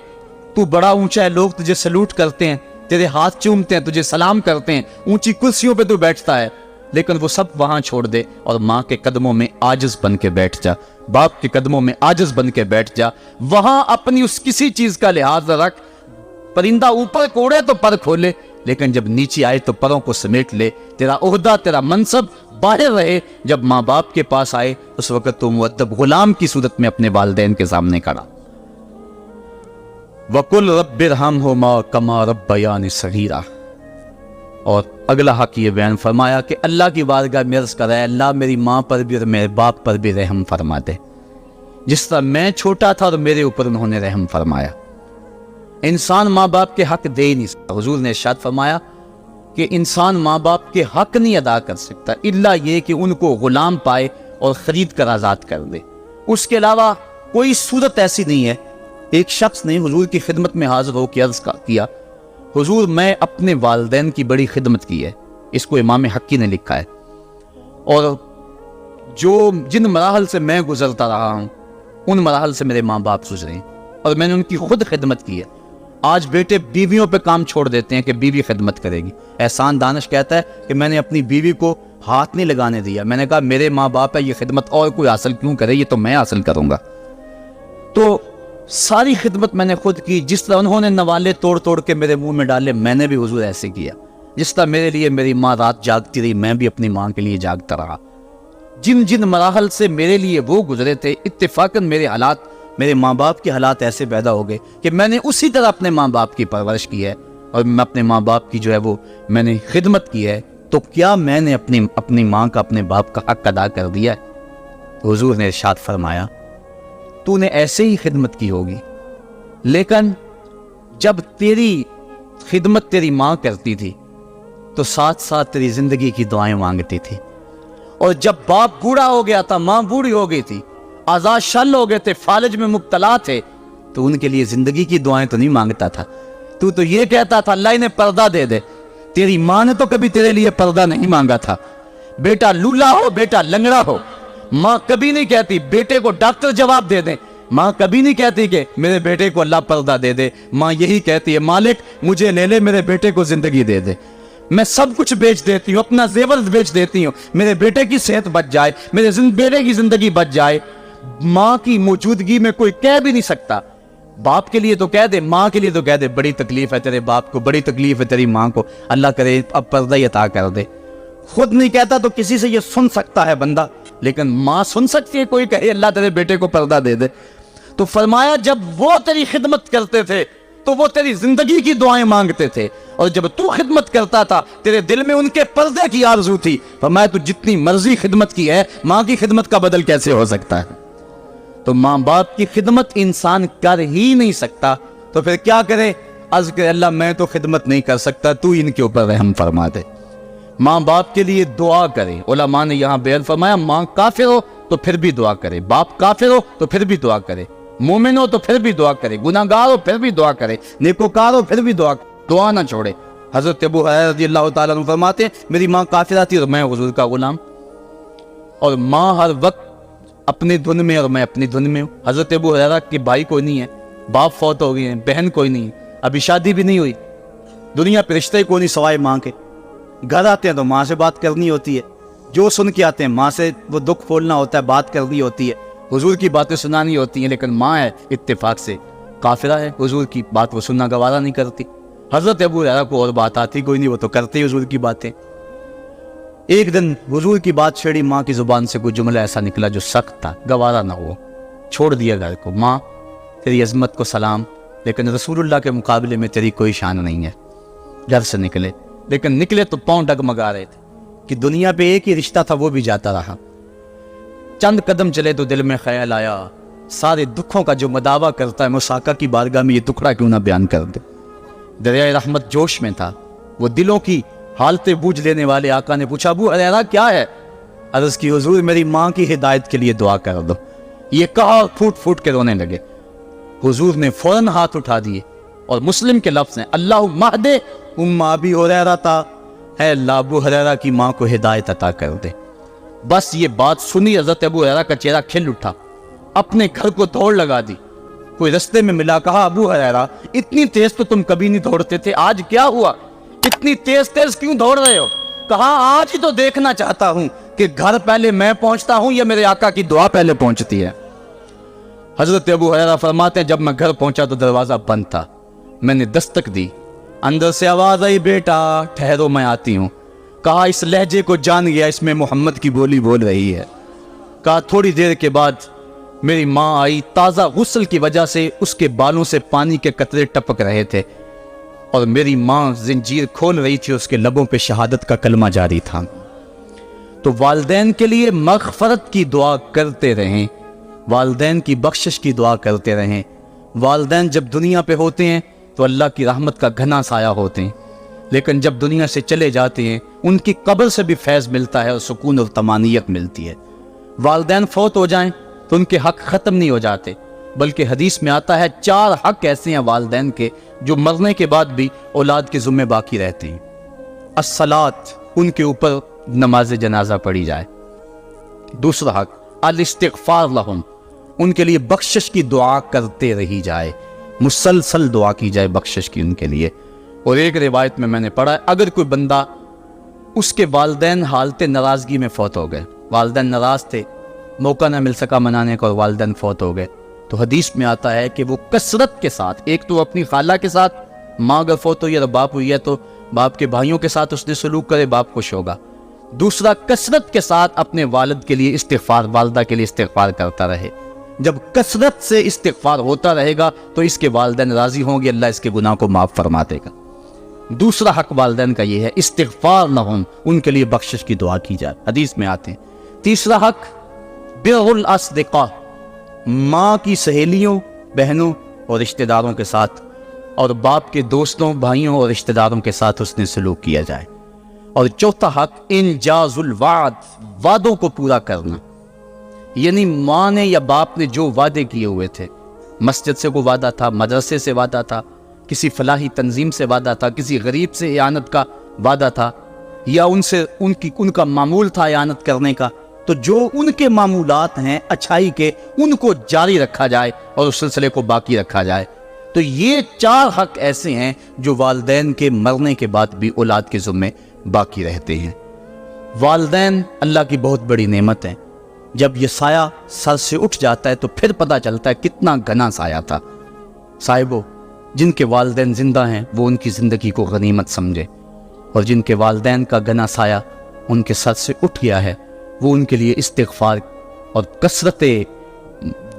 تو بڑا اونچا ہے, لوگ تجھے سلوٹ کرتے ہیں, تیرے ہاتھ چومتے ہیں, تجھے سلام کرتے ہیں, اونچی کرسیوں پہ تو بیٹھتا ہے, لیکن وہ سب وہاں چھوڑ دے اور ماں کے قدموں میں عاجز بن کے بیٹھ جا, باپ کے قدموں میں عاجز بن کے بیٹھ جا. وہاں اپنی اس کسی چیز کا لحاظ رکھ. پرندہ اوپر کوڑے تو پر کھولے, لیکن جب نیچے آئے تو پروں کو سمیٹ لے. تیرا عہدہ, تیرا منصب باہر رہے. جب ماں باپ کے پاس آئے اس وقت تو مؤدب غلام کی صورت میں اپنے والدین کے سامنے کھڑا. وَقُلْ رَبِّ ارْحَمْهُمَا كَمَا رَبَّيَانِي صَغِيرًا. اور اگلا حق یہ بیان فرمایا کہ اللہ کی بارگاہ میں عرض کرے, اللہ میری ماں پر بھی اور میرے باپ پر بھی رحم فرما دے, جس طرح میں چھوٹا تھا اور میرے اوپر انہوں نے رحم فرمایا. انسان ماں باپ کے حق دے ہی نہیں سکتا. حضور نے ارشاد فرمایا کہ انسان ماں باپ کے حق نہیں ادا کر سکتا الا یہ کہ ان کو غلام پائے اور خرید کر آزاد کر دے. اس کے علاوہ کوئی صورت ایسی نہیں ہے. ایک شخص نے حضور کی خدمت میں حاضر ہو کے عرض کیا, حضور میں اپنے والدین کی بڑی خدمت کی ہے. اس کو امام حقی نے لکھا ہے, اور جن مراحل سے میں گزرتا رہا ہوں ان مراحل سے میرے ماں باپ گزرے ہیں اور میں نے ان کی خود خدمت کی ہے. آج بیٹے بیویوں پہ کام چھوڑ دیتے ہیں کہ بیوی خدمت کرے گی. احسان دانش کہتا ہے کہ میں نے اپنی بیوی کو ہاتھ نہیں لگانے دیا. میں نے کہا میرے ماں باپ ہے, یہ خدمت اور کوئی حاصل کیوں کرے, یہ تو میں حاصل کروں گا. تو ساری خدمت میں نے خود کی. جس طرح انہوں نے نوالے توڑ توڑ کے میرے منہ میں ڈالے, میں نے بھی حضور ایسے کیا. جس طرح میرے لیے میری ماں رات جاگتی رہی, میں بھی اپنی ماں کے لیے جاگتا رہا. جن جن مراحل سے میرے لیے وہ گزرے تھے, اتفاقاً میرے حالات, میرے ماں باپ کے حالات ایسے پیدا ہو گئے کہ میں نے اسی طرح اپنے ماں باپ کی پرورش کی ہے اور میں اپنے ماں باپ کی جو ہے وہ میں نے خدمت کی ہے. تو کیا میں نے اپنی ماں کا, اپنے باپ کا حق ادا کر دیا ہے؟ حضور نے ارشاد فرمایا تو نے ایسے ہی خدمت کی ہوگی, لیکن جب تیری خدمت تیری ماں کرتی تھی تو ساتھ ساتھ تیری زندگی کی دعائیں مانگتی تھی. اور جب باپ بوڑھا ہو گیا تھا, ماں بوڑھی ہو گئی تھی, آزاد شل ہو گئے تھے, فالج میں مبتلا تھے, تو ان کے لیے زندگی کی دعائیں تو نہیں مانگتا تھا. تو یہ کہتا تھا اللہ انہیں پردہ دے دے. تیری ماں نے تو کبھی تیرے لیے پردہ نہیں مانگا تھا. بیٹا لولا ہو, بیٹا لنگڑا ہو, ماں کبھی نہیں کہتی بیٹے کو ڈاکٹر جواب دے دیں. ماں کبھی نہیں کہتی کہ میرے بیٹے کو اللہ پردہ دے دے. ماں یہی کہتی ہے مالک مجھے لے لے, میرے بیٹے کو زندگی دے دے. میں سب کچھ بیچ دیتی ہوں, اپنا زیور بیچ دیتی ہوں, میرے بیٹے کی صحت بچ جائے, میرے بیٹے کی زندگی بچ جائے. ماں کی موجودگی میں کوئی کہہ بھی نہیں سکتا. باپ کے لیے تو کہہ دے, ماں کے لیے تو کہہ دے بڑی تکلیف ہے تیرے باپ کو, بڑی تکلیف ہے تیری ماں کو, اللہ کرے اب پردہ ہی عطا کر دے. خود نہیں کہتا تو کسی سے یہ سن سکتا ہے بندہ, لیکن ماں سن سکتی ہے کوئی کہے اللہ تیرے بیٹے کو پردہ دے دے. تو فرمایا جب وہ تیری خدمت کرتے تھے تو وہ تیری زندگی کی دعائیں مانگتے تھے, اور جب تو خدمت کرتا تھا تیرے دل میں ان کے پردے کی آرزو تھی. فرمایا تو جتنی مرضی خدمت کی ہے, ماں کی خدمت کا بدل کیسے ہو سکتا ہے؟ تو ماں باپ کی خدمت انسان کر ہی نہیں سکتا, تو پھر کیا کرے؟ عرض کرے اللہ میں تو خدمت نہیں کر سکتا, تو ان کے اوپر رحم فرما دے. ماں باپ کے لیے دعا کرے. علماء نے یہاں بیان فرمایا ماں کافر ہو تو پھر بھی دعا کرے, باپ کافر ہو تو پھر بھی دعا کرے, مومن ہو تو پھر بھی دعا کرے, گناہگار ہو پھر بھی دعا کرے, نیکوکار ہو پھر بھی دعا نہ چھوڑے. حضرت ابو ہریرہ رضی اللہ تعالیٰ عنہ فرماتے ہیں میری ماں کافرہ تھی اور میں حضور کا غلام, اور ماں ہر وقت اپنی دھن میں اور میں اپنی دھن میں ہوں. حضرت ابو ہریرہ کے بھائی کوئی نہیں ہے, باپ فوت ہو گئے ہیں, بہن کوئی نہیں ہے, ابھی شادی بھی نہیں ہوئی, دنیا پہ رشتے کوئی نہیں سوائے ماں کے. گھر آتے ہیں تو ماں سے بات کرنی ہوتی ہے, جو سن کے آتے ہیں ماں سے وہ دکھ پھولنا ہوتا ہے, بات کرنی ہوتی ہے, حضور کی باتیں سنانی ہوتی ہیں. لیکن ماں ہے اتفاق سے کافرہ ہے, حضور کی بات وہ سننا گوارا نہیں کرتی. حضرت ابو ہریرہ کو اور بات آتی کوئی نہیں, وہ تو کرتے ہی حضور کی باتیں. ایک دن حضور کی بات چھیڑی, ماں کی زبان سے کوئی جملہ ایسا نکلا جو سخت تھا, گوارا نہ ہو, چھوڑ دیا گھر کو. ماں تیری عظمت کو سلام, لیکن رسول اللہ کے مقابلے میں تیری کوئی شان نہیں ہے. گھر سے نکلے, لیکن نکلے تو پاؤں ڈگمگا رہے تھے. کہ دنیا پہ ایک ہی رشتہ تھا وہ بھی جاتا رہا. چند قدم چلے تو دل میں خیال آیا سارے دکھوں کا جو مداوع کرتا ہے موسیٰ کی بارگاہ میں یہ ٹکڑا کیوں نہ بیان کر دے. دریائے رحمت جوش میں تھا. وہ دلوں کی حالتیں بوجھ لینے والے آقا نے پوچھا ابو ہریرہ کیا ہے؟ عرض کی حضور میری ماں کی ہدایت کے لیے دعا کر دو. یہ کہا پھوٹ پھوٹ کے رونے لگے. حضور نے فوراً ہاتھ اٹھا دیے اور مسلم کے لفظ ہیں اللہم اہد ام ابی ہریرہ تا، اے اللہ ابو ہریرہ کی ماں کو ہدایت عطا کر دے. بس یہ بات سنی حضرت ابو ہریرہ کا چہرہ کھل اٹھا، اپنے گھر کو دوڑ لگا دی. کوئی رستے میں ملا، کہا ابو ہریرہ اتنی تیز تو تم کبھی نہیں دوڑتے تھے، آج کیا ہوا؟ اتنی تیز تیز کیوں دوڑ رہے ہو؟ کہا آج ہی تو دیکھنا چاہتا ہوں کہ گھر پہلے میں پہنچتا ہوں یا میرے آقا کی دعا پہلے پہنچتی ہے. حضرت ابو ہریرہ فرماتے ہیں جب میں گھر پہنچا تو دروازہ بند تھا. میں نے دستک دی، اندر سے آواز آئی بیٹا ٹھہرو میں آتی ہوں. کہا اس لہجے کو جان گیا، اس میں محمد کی بولی بول رہی ہے. کہا تھوڑی دیر کے بعد میری ماں آئی، تازہ غسل کی وجہ سے اس کے بالوں سے پانی کے قطرے ٹپک رہے تھے اور میری ماں زنجیر کھول رہی تھی، اس کے لبوں پہ شہادت کا کلمہ جاری تھا. تو والدین کے لیے مغفرت کی دعا کرتے رہیں، والدین کی بخشش کی دعا کرتے رہیں. والدین جب دنیا پہ ہوتے ہیں تو اللہ کی رحمت کا گھنا سایہ ہوتے ہیں، لیکن جب دنیا سے چلے جاتے ہیں ان کی قبر سے بھی فیض ملتا ہے اور سکون اور طمانینت ملتی ہے. والدین فوت ہو جائیں تو ان کے حق ختم نہیں ہو جاتے، بلکہ حدیث میں آتا ہے 4 حق ایسے ہیں والدین کے جو مرنے کے بعد بھی اولاد کے ذمہ باقی رہتے ہیں. الصلاۃ، ان کے اوپر نماز جنازہ پڑھی جائے. دوسرا حق الاستغفار لہم، ان کے لیے بخشش کی دعا کرتے رہی جائے، مسلسل دعا کی جائے بخشش کی ان کے لیے. اور ایک روایت میں نے پڑھا ہے اگر کوئی بندہ اس کے والدین حالت ناراضگی میں فوت ہو گئے، والدین ناراض تھے، موقع نہ مل سکا منانے کا اور والدین فوت ہو گئے، تو حدیث میں آتا ہے کہ وہ کثرت کے ساتھ، ایک تو اپنی خالہ کے ساتھ، ماں اگر فوت ہوئی ہے تو باپ ہوئی ہے تو باپ کے بھائیوں کے ساتھ اس نے سلوک کرے، باپ خوش ہوگا. دوسرا کثرت کے ساتھ اپنے والد کے لیے استغفار، والدہ کے لیے استغفار کرتا رہے. جب کثرت سے استغفار ہوتا رہے گا تو اس کے والدین راضی ہوں گے، اللہ اس کے گناہ کو معاف فرما دے گا. دوسرا حق والدین کا یہ ہے استغفار لہم، ان کے لیے بخشش کی دعا کی جائے، حدیث میں آتے ہیں. تیسرا حق بر الاصدقاء، ماں کی سہیلیوں، بہنوں اور رشتہ داروں کے ساتھ، اور باپ کے دوستوں، بھائیوں اور رشتہ داروں کے ساتھ اس نے سلوک کیا جائے. اور چوتھا حق انجاز الوعد، وعدوں کو پورا کرنا، یعنی ماں نے یا باپ نے جو وعدے کیے ہوئے تھے، مسجد سے کوئی وعدہ تھا، مدرسے سے وعدہ تھا، کسی فلاحی تنظیم سے وعدہ تھا، کسی غریب سے اعانت کا وعدہ تھا، یا ان کا معمول تھا اعانت کرنے کا، تو جو ان کے معمولات ہیں اچھائی کے ان کو جاری رکھا جائے اور اس سلسلے کو باقی رکھا جائے. تو یہ 4 حق ایسے ہیں جو والدین کے مرنے کے بعد بھی اولاد کے ذمے باقی رہتے ہیں. والدین اللہ کی بہت بڑی نعمت ہے. جب یہ سایہ سر سے اٹھ جاتا ہے تو پھر پتہ چلتا ہے کتنا گھنا سایہ تھا. صاحبو، جن کے والدین زندہ ہیں وہ ان کی زندگی کو غنیمت سمجھے، اور جن کے والدین کا گھنا سایہ ان کے سر سے اٹھ گیا ہے وہ ان کے لیے استغفار اور کثرت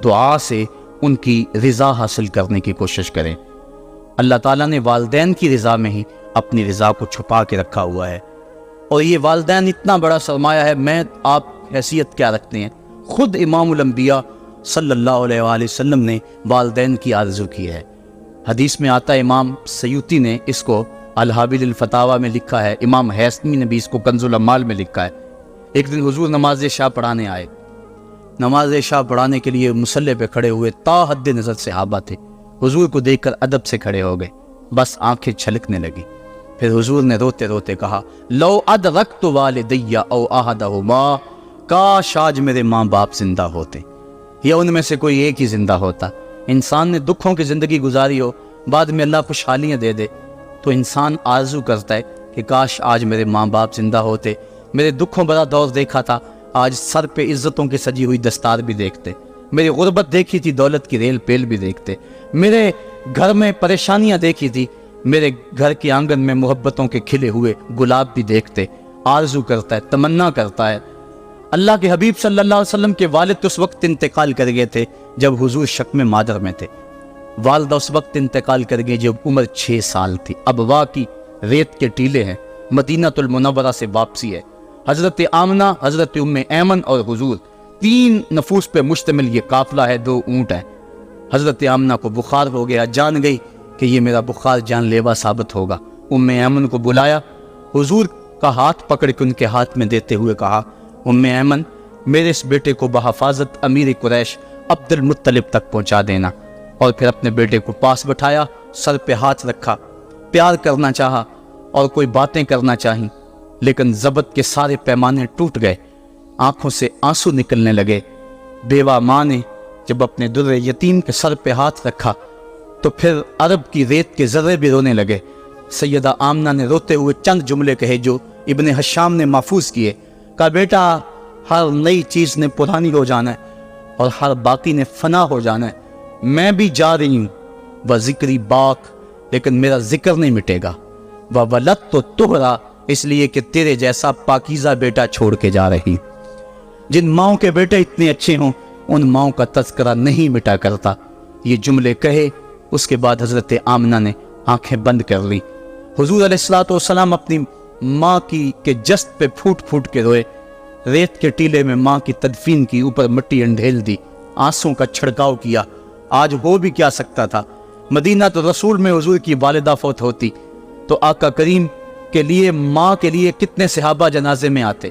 دعا سے ان کی رضا حاصل کرنے کی کوشش کریں. اللہ تعالیٰ نے والدین کی رضا میں ہی اپنی رضا کو چھپا کے رکھا ہوا ہے، اور یہ والدین اتنا بڑا سرمایہ ہے. میں آپ حیثیت کیا رکھتے ہیں؟ خود امام الانبیاء صلی اللہ علیہ وآلہ وسلم نے والدین کی آرزو کی ہے. حدیث میں آتا ہے، امام سیوطی نے اس کو الحابل الفتاوی میں لکھا ہے، امام حیثمی نے بھی اس کو کنز الاموال میں لکھا ہے. ایک دن حضور نماز عشاء پڑھانے آئے. نماز عشاء پڑھانے کے لیے مصلی پہ کھڑے ہوئے، تا حد نظر صحابہ تھے. حضور کو دیکھ کر ادب سے کھڑے ہو گئے، بس آنکھیں چھلکنے لگی. پھر حضور نے روتے روتے کہا، لو ادرکت والدی او احدہما، کاش آج میرے ماں باپ زندہ ہوتے یا ان میں سے کوئی ایک ہی زندہ ہوتا. انسان نے دکھوں کی زندگی گزاری ہو، بعد میں اللہ خوشحالیاں دے دے، تو انسان آرزو کرتا ہے کہ کاش آج میرے ماں باپ زندہ ہوتے، میرے دکھوں بڑا دور دیکھا تھا، آج سر پہ عزتوں کی سجی ہوئی دستار بھی دیکھتے، میری غربت دیکھی تھی، دولت کی ریل پیل بھی دیکھتے، میرے گھر میں پریشانیاں دیکھی تھی، میرے گھر کے آنگن میں محبتوں کے کھلے ہوئے گلاب بھی دیکھتے. آرزو کرتا ہے، تمنا کرتا ہے. اللہ کے حبیب صلی اللہ علیہ وسلم کے والد اس وقت انتقال کر گئے تھے جب حضور شکم مادر میں تھے. والدہ اس وقت انتقال کر گئی جب عمر 6 سال تھی. ابوا کی ریت کے ٹیلے ہیں، مدینہ المنورہ سے واپسی ہے، حضرت آمنہ، حضرت ام ایمن اور حضور، 3 نفوس پہ مشتمل یہ قافلہ ہے، 2 اونٹ ہیں۔ حضرت آمنہ کو بخار ہو گیا، جان گئی کہ یہ میرا بخار جان لیوا ثابت ہوگا۔ ام ایمن کو بلایا، حضور کا ہاتھ پکڑ کے ان کے ہاتھ میں دیتے ہوئے کہا، ام ایمن میرے اس بیٹے کو بحفاظت امیر قریش عبد المطلب تک پہنچا دینا۔ اور پھر اپنے بیٹے کو پاس بٹھایا، سر پہ ہاتھ رکھا، پیار کرنا چاہا اور کوئی باتیں کرنا چاہیں، لیکن ضبط کے سارے پیمانے ٹوٹ گئے، آنکھوں سے آنسو نکلنے لگے۔ بیوہ ماں نے جب اپنے در یتیم کے سر پہ ہاتھ رکھا تو پھر عرب کی ریت کے ذرے بھی رونے لگے۔ سیدہ آمنہ نے روتے ہوئے چند جملے کہے جو ابن حشام نے محفوظ کیے، کہا بیٹا ہر نئی چیز نے پرانی ہو جانا ہے اور ہر باقی نے فنا ہو جانا ہے، میں بھی جا رہی ہوں، وہ ذکری باق لیکن میرا ذکر نہیں مٹے گا، وہ ولد تو تہرا اس لیے کہ تیرے جیسا پاکیزہ بیٹا چھوڑ کے جا رہی۔ جن ماؤں کے بیٹے اتنے اچھے ہوں ان ماؤں کا تذکرہ نہیں مٹا کرتا۔ یہ جملے کہے اس کے بعد حضرت آمنہ نے آنکھیں بند کر لی۔ حضور علیہ السلام اپنی ماں کے جسد پہ پھوٹ پھوٹ کے روئے، ریت کے ٹیلے میں ماں کی تدفین کی، اوپر مٹی انڈھیل دی، آنسوں کا چھڑکاؤ کیا۔ آج ہو بھی کیا سکتا تھا، مدینہ تو رسول میں حضور کی والدہ فوت ہوتی تو آقا کریم کے لیے، ماں کے لیے کتنے صحابہ جنازے میں آتے،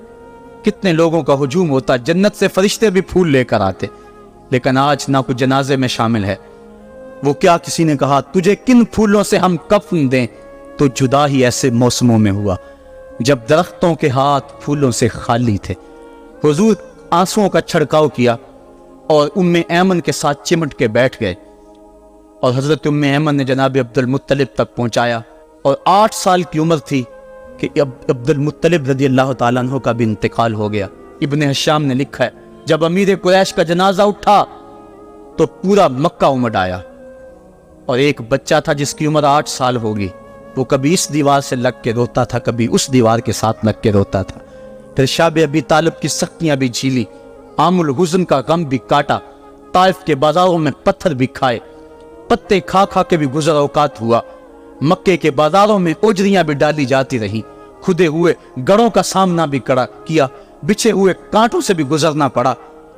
کتنے لوگوں کا ہجوم ہوتا، جنت سے فرشتے بھی پھول لے کر آتے، لیکن آج نہ کوئی جنازے میں شامل ہے۔ وہ کیا کسی نے کہا تجھے کن پھولوں سے ہم کفن دیں، تو جدا ہی ایسے موسموں میں ہوا جب درختوں کے ہاتھ پھولوں سے خالی تھے۔ حضور آنسوؤں کا چھڑکاؤ کیا اور ام ایمن کے ساتھ چمٹ کے بیٹھ گئے، اور حضرت ام ایمن نے جناب عبد المطلب تک پہنچایا، اور 8 سال کی عمر تھی کہ عبد المطلب رضی اللہ تعالیٰ عنہ کا بھی انتقال ہو گیا۔ ابن حشام نے لکھا ہے جب امیر قریش کا جنازہ اٹھا تو پورا مکہ امڈ آیا، اور ایک بچہ تھا جس کی عمر 8 سال ہوگی، وہ کبھی اس دیوار سے لگ کے روتا تھا، کبھی اس دیوار کے ساتھ لگ کے روتا تھا۔ پھر شاب ابی طالب کی سختیاں بھی جھیلی، عام الحزن کا غم بھی کاٹا، طائف کے بازاروں میں پتھر بھی کھائے، پتے کھا کھا کے بھی گزر اوقات ہوا، مکے کے بازاروں میں اجریاں بھی ڈالی جاتی رہی، کھدے ہوئے گڑوں کا سامنا بھی کیا، بچھے ہوئے کانٹوں سے بھی گزرنا پڑا۔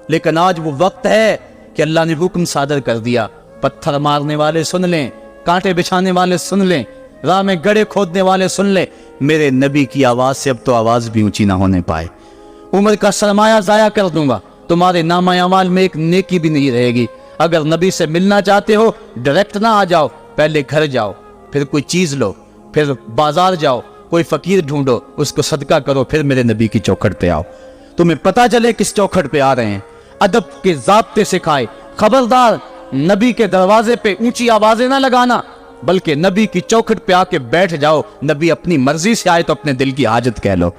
لیکن آج وہ وقت ہے کہ اللہ نے حکم صادر کر دیا، پتھر مارنے والے سن لیں، کانٹے بچھانے والے سن لیں، راہ میں گڑے کھودنے والے سن لیں، میرے نبی کی آواز سے اب تو آواز بھی اونچی نہ ہونے پائے۔ عمر کا سرمایہ ضائع کر دوں گا، تمہارے نامہ اعمال میں ایک نیکی بھی نہیں رہے گی۔ اگر نبی سے ملنا چاہتے ہو ڈائریکٹ نہ آ جاؤ، پہلے گھر جاؤ، پھر کوئی چیز لو، پھر بازار جاؤ، کوئی فقیر ڈھونڈو، اس کو صدقہ کرو، پھر میرے نبی کی چوکھٹ پہ آؤ، تمہیں پتہ چلے کس چوکھٹ پہ آ رہے ہیں۔ ادب کے ضابطے سکھائے، خبردار نبی کے دروازے پہ اونچی آوازیں نہ لگانا، بلکہ نبی کی چوکھٹ پہ آ کے بیٹھ جاؤ، نبی اپنی مرضی سے آئے تو اپنے دل کی حاجت کہہ لو۔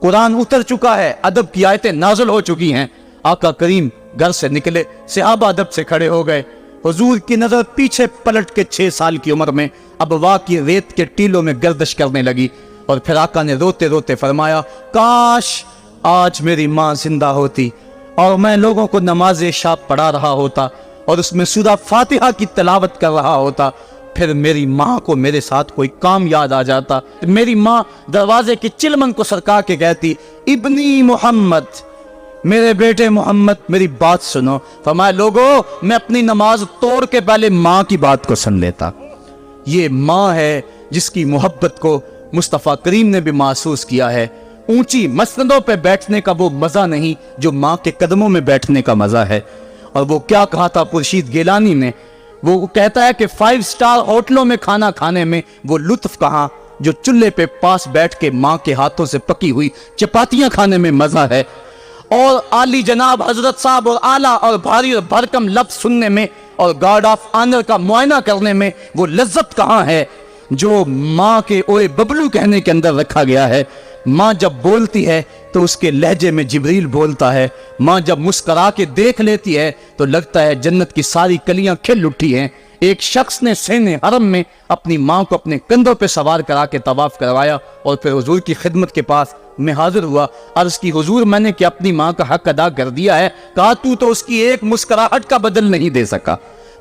قرآن اتر چکا ہے، ادب کی آیتیں نازل ہو چکی ہیں، آقا کریم گھر سے نکلے، صحابہ ادب سے کھڑے ہو گئے، حضور کی نظر پیچھے پلٹ کے 6 سال کی عمر میں ابوا کی ریت کے ٹیلوں میں گردش کرنے لگی، اور پھر آقا نے روتے روتے فرمایا، کاش آج میری ماں زندہ ہوتی اور میں لوگوں کو نماز شب پڑھا رہا ہوتا اور اس میں سورہ فاتحہ کی تلاوت کر رہا ہوتا، پھر میری ماں کو میرے ساتھ کوئی کام یاد آ جاتا، میری ماں دروازے کی چلمن کو سرکا کے کہتی، ابنی محمد، میرے بیٹے محمد میری بات سنو۔ فرمایا لوگو میں اپنی نماز توڑ کے پہلے ماں کی بات کو سن لیتا۔ یہ ماں ہے جس کی محبت کو مصطفیٰ کریم نے بھی محسوس کیا ہے۔ اونچی مسندوں پہ بیٹھنے کا وہ مزہ نہیں جو ماں کے قدموں میں بیٹھنے کا مزہ ہے۔ اور وہ کیا کہا تھا خورشید گیلانی نے، وہ کہتا ہے کہ 5 اسٹار ہوٹلوں میں کھانا کھانے میں وہ لطف کہاں جو چولہے پہ پاس بیٹھ کے ماں کے ہاتھوں سے پکی ہوئی چپاتیاں کھانے میں مزہ ہے، اور عالی جناب حضرت صاحب اور اعلیٰ اور بھاری اور بھرکم لفظ سننے میں اور گارڈ آف آنر کا معائنہ کرنے میں وہ لذت کہاں ہے جو ماں کے اوئے ببلو کہنے کے اندر رکھا گیا ہے۔ ماں جب بولتی ہے تو اس کے لہجے میں جبریل بولتا ہے، ماں جب مسکرا کے دیکھ لیتی ہے تو لگتا ہے جنت کی ساری کلیاں کھل اٹھی ہیں۔ ایک شخص نے سین حرم میں اپنی ماں کو اپنے کندھوں پہ سوار کرا کے طواف کروایا اور پھر حضور کی خدمت کے پاس میں حاضر ہوا، عرض کی حضور میں نے کہ اپنی ماں کا حق ادا کر دیا ہے، کہا تو اس کی ایک مسکراہٹ کا بدل نہیں دے سکا۔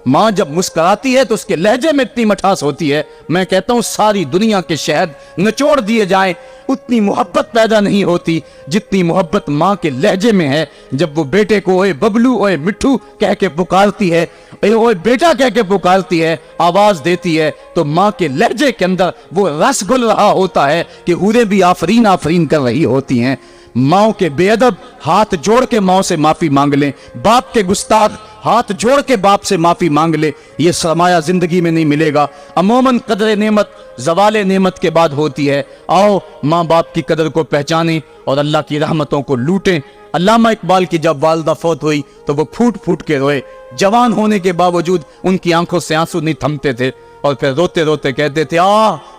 ماں جب مسکراتی ہے تو اس کے لہجے میں اتنی مٹھاس ہوتی ہے، میں کہتا ہوں ساری دنیا کے شہد نچوڑ دیے جائیں اتنی محبت پیدا نہیں ہوتی جتنی محبت ماں کے لہجے میں ہے۔ جب وہ بیٹے کو اوے ببلو اوے مٹھو کہہ کے پکارتی ہے، اوے بیٹا کہہ کے پکارتی ہے، آواز دیتی ہے، تو ماں کے لہجے کے اندر وہ رس گل رہا ہوتا ہے کہ حوریں بھی آفرین آفرین کر رہی ہوتی ہیں۔ ماؤں کے بے ادب ہاتھ جوڑ کے ماؤں سے معافی مانگ لیں، باپ کے گستاخ ہاتھ جوڑ کے باپ سے معافی مانگ لے، یہ سرمایہ زندگی میں نہیں ملے گا۔ عموماً قدر نعمت زوال نعمت کے بعد ہوتی ہے۔ آؤ ماں باپ کی قدر کو پہچانیں اور اللہ کی رحمتوں کو لوٹیں۔ علامہ اقبال کی جب والدہ فوت ہوئی تو وہ پھوٹ پھوٹ کے روئے، جوان ہونے کے باوجود ان کی آنکھوں سے آنسو نہیں تھمتے تھے، اور پھر روتے روتے کہتے تھے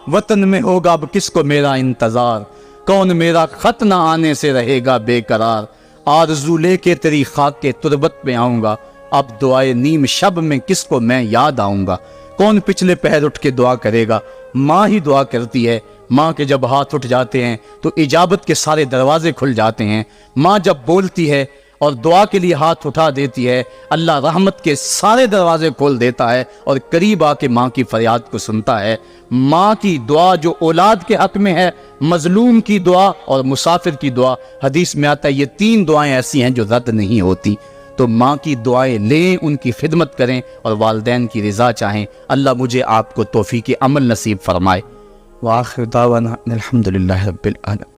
وطن میں ہوگا اب کس کو میرا انتظار، کون میرا خط نہ آنے سے رہے گا بے قرار، آرزو لے کے تیری خاک کے تربت پہ آؤں گا، اب دعائے نیم شب میں کس کو میں یاد آؤں گا، کون پچھلے پہر اٹھ کے دعا کرے گا، ماں ہی دعا کرتی ہے۔ ماں کے جب ہاتھ اٹھ جاتے ہیں تو اجابت کے سارے دروازے کھل جاتے ہیں۔ ماں جب بولتی ہے اور دعا کے لیے ہاتھ اٹھا دیتی ہے، اللہ رحمت کے سارے دروازے کھول دیتا ہے اور قریب آ کے ماں کی فریاد کو سنتا ہے۔ ماں کی دعا جو اولاد کے حق میں ہے، مظلوم کی دعا اور مسافر کی دعا، حدیث میں آتا ہے یہ 3 دعائیں ایسی ہیں جو رد نہیں ہوتی۔ تو ماں کی دعائیں لیں، ان کی خدمت کریں اور والدین کی رضا چاہیں۔ اللہ مجھے آپ کو توفیق عمل نصیب فرمائے۔ وآخر دعوانا الحمدللہ رب العالمین۔